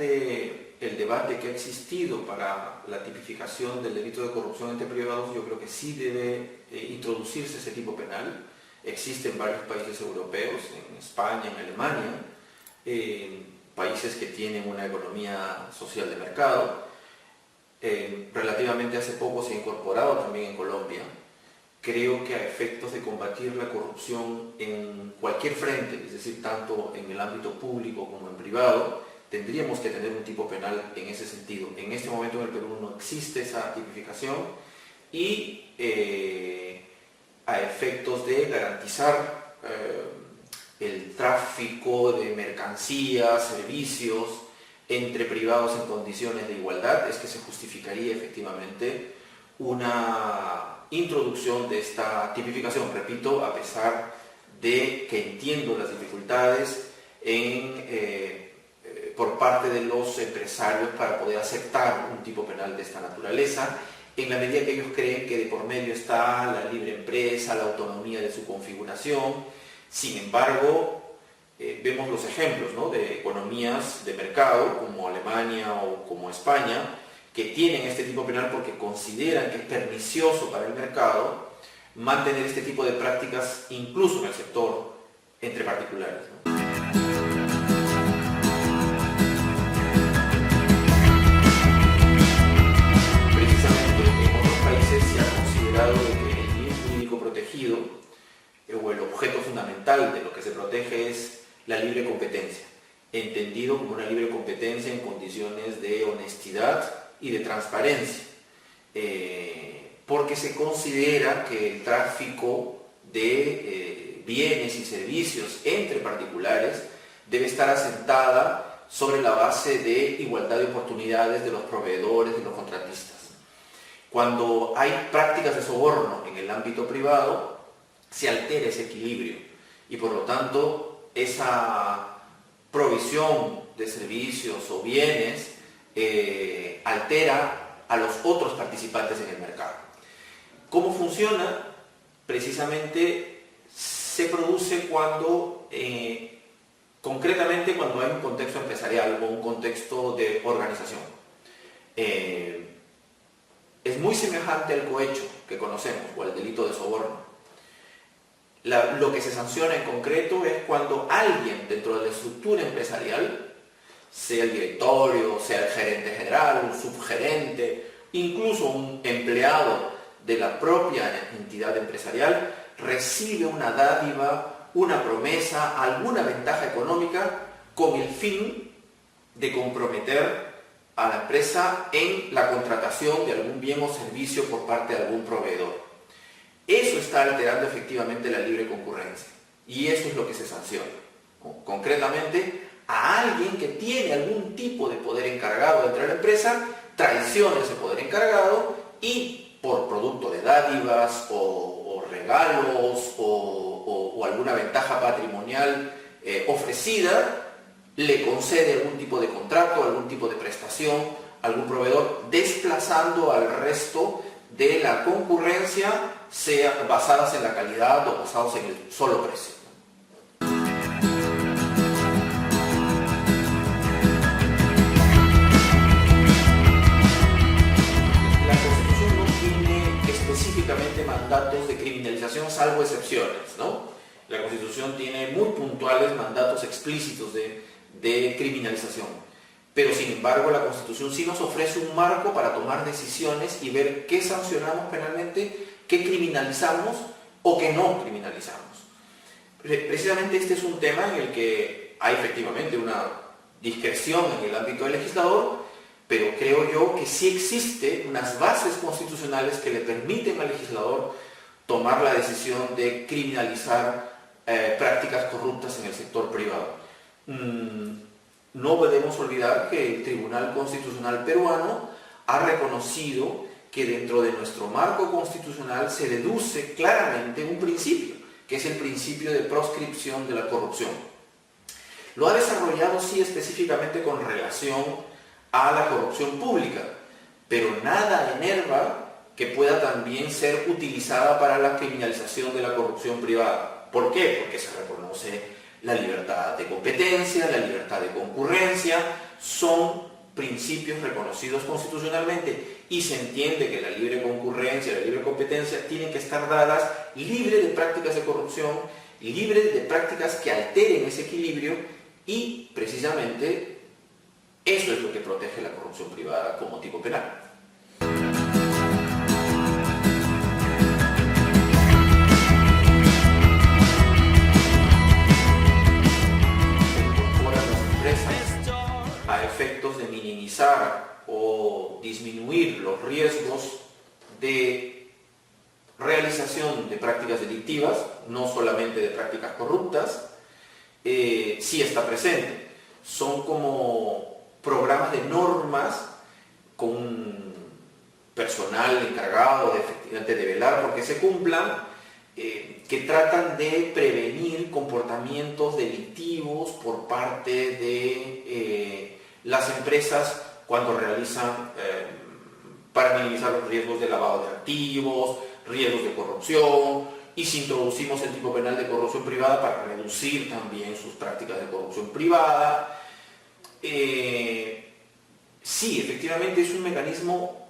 ante el debate que ha existido para la tipificación del delito de corrupción entre privados, yo creo que sí debe introducirse ese tipo penal. Existe en varios países europeos, en España, en Alemania, países que tienen una economía social de mercado. Relativamente hace poco se ha incorporado también en Colombia. Creo que a efectos de combatir la corrupción en cualquier frente, es decir, tanto en el ámbito público como en privado, tendríamos que tener un tipo penal en ese sentido. En este momento en el Perú no existe esa tipificación y a efectos de garantizar el tráfico de mercancías, servicios entre privados en condiciones de igualdad, es que se justificaría efectivamente una introducción de esta tipificación, repito, a pesar de que entiendo las dificultades por parte de los empresarios para poder aceptar un tipo penal de esta naturaleza, en la medida que ellos creen que de por medio está la libre empresa, la autonomía de su configuración. Sin embargo, vemos los ejemplos, ¿no?, de economías de mercado como Alemania o como España, que tienen este tipo penal porque consideran que es pernicioso para el mercado mantener este tipo de prácticas incluso en el sector entre particulares, ¿no? Precisamente en otros países se ha considerado que el bien jurídico protegido o el objeto fundamental de lo que se protege es la libre competencia, entendido como una libre competencia en condiciones de honestidad y de transparencia, porque se considera que el tráfico de bienes y servicios entre particulares debe estar asentada sobre la base de igualdad de oportunidades de los proveedores, de los contratistas. Cuando hay prácticas de soborno en el ámbito privado, se altera ese equilibrio y por lo tanto esa provisión de servicios o bienes altera a los otros participantes en el mercado. ¿Cómo funciona? Precisamente se produce cuando, concretamente cuando hay un contexto empresarial o un contexto de organización. Es muy semejante al cohecho que conocemos o al delito de soborno. Lo que se sanciona en concreto es cuando alguien dentro de la estructura empresarial, sea el directorio, sea el gerente general, un subgerente, incluso un empleado de la propia entidad empresarial, recibe una dádiva, una promesa, alguna ventaja económica con el fin de comprometer a la empresa en la contratación de algún bien o servicio por parte de algún proveedor. Eso está alterando efectivamente la libre concurrencia y eso es lo que se sanciona. Concretamente, a alguien que tiene algún tipo de poder encargado dentro de la empresa, traiciona ese poder encargado y por producto de dádivas o regalos o alguna ventaja patrimonial ofrecida, le concede algún tipo de contrato, algún tipo de prestación a algún proveedor, desplazando al resto de la concurrencia, sea basadas en la calidad o basados en el solo precio. La Constitución no tiene específicamente mandatos de criminalización, salvo excepciones, ¿no? La Constitución tiene muy puntuales mandatos explícitos de criminalización. Pero sin embargo la Constitución sí nos ofrece un marco para tomar decisiones y ver qué sancionamos penalmente, qué criminalizamos o qué no criminalizamos. Precisamente este es un tema en el que hay efectivamente una discreción en el ámbito del legislador, pero creo yo que sí existen unas bases constitucionales que le permiten al legislador tomar la decisión de criminalizar prácticas corruptas en el sector privado. No podemos olvidar que el Tribunal Constitucional peruano ha reconocido que dentro de nuestro marco constitucional se deduce claramente un principio, que es el principio de proscripción de la corrupción. Lo ha desarrollado sí específicamente con relación a la corrupción pública, pero nada enerva que pueda también ser utilizada para la criminalización de la corrupción privada. ¿Por qué? Porque se reconoce la libertad de competencia, la libertad de concurrencia, son principios reconocidos constitucionalmente y se entiende que la libre concurrencia, la libre competencia tienen que estar dadas libres de prácticas de corrupción, libres de prácticas que alteren ese equilibrio, y precisamente eso es lo que protege la corrupción privada como tipo penal. A efectos de minimizar o disminuir los riesgos de realización de prácticas delictivas, no solamente de prácticas corruptas, sí está presente. Son como programas de normas con un personal encargado de efectivamente de velar porque se cumplan, que tratan de prevenir comportamientos delictivos por parte de las empresas cuando realizan, para minimizar los riesgos de lavado de activos, riesgos de corrupción, y si introducimos el tipo penal de corrupción privada para reducir también sus prácticas de corrupción privada. Sí, efectivamente es un mecanismo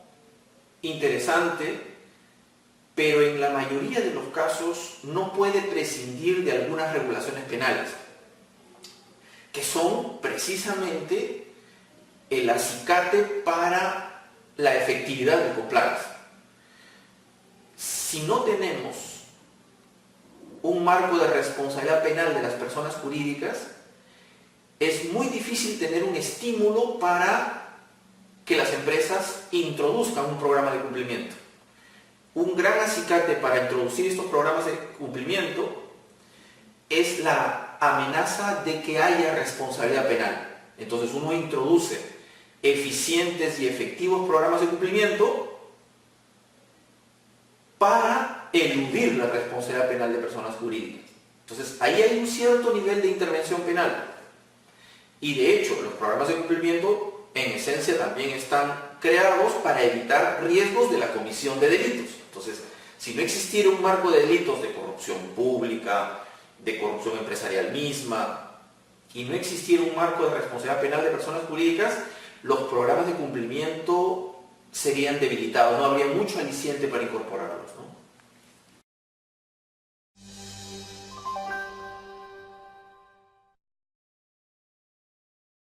interesante, pero en la mayoría de los casos no puede prescindir de algunas regulaciones penales, que son precisamente el acicate para la efectividad del compliance. Si no tenemos un marco de responsabilidad penal de las personas jurídicas, es muy difícil tener un estímulo para que las empresas introduzcan un programa de cumplimiento. Un gran acicate para introducir estos programas de cumplimiento es la amenaza de que haya responsabilidad penal. Entonces uno introduce eficientes y efectivos programas de cumplimiento para eludir la responsabilidad penal de personas jurídicas. Entonces ahí hay un cierto nivel de intervención penal. Y de hecho los programas de cumplimiento en esencia también están creados para evitar riesgos de la comisión de delitos. Entonces, si no existiera un marco de delitos de corrupción pública, de corrupción empresarial misma, y no existiera un marco de responsabilidad penal de personas jurídicas, los programas de cumplimiento serían debilitados, no habría mucho aliciente para incorporarlos, ¿no?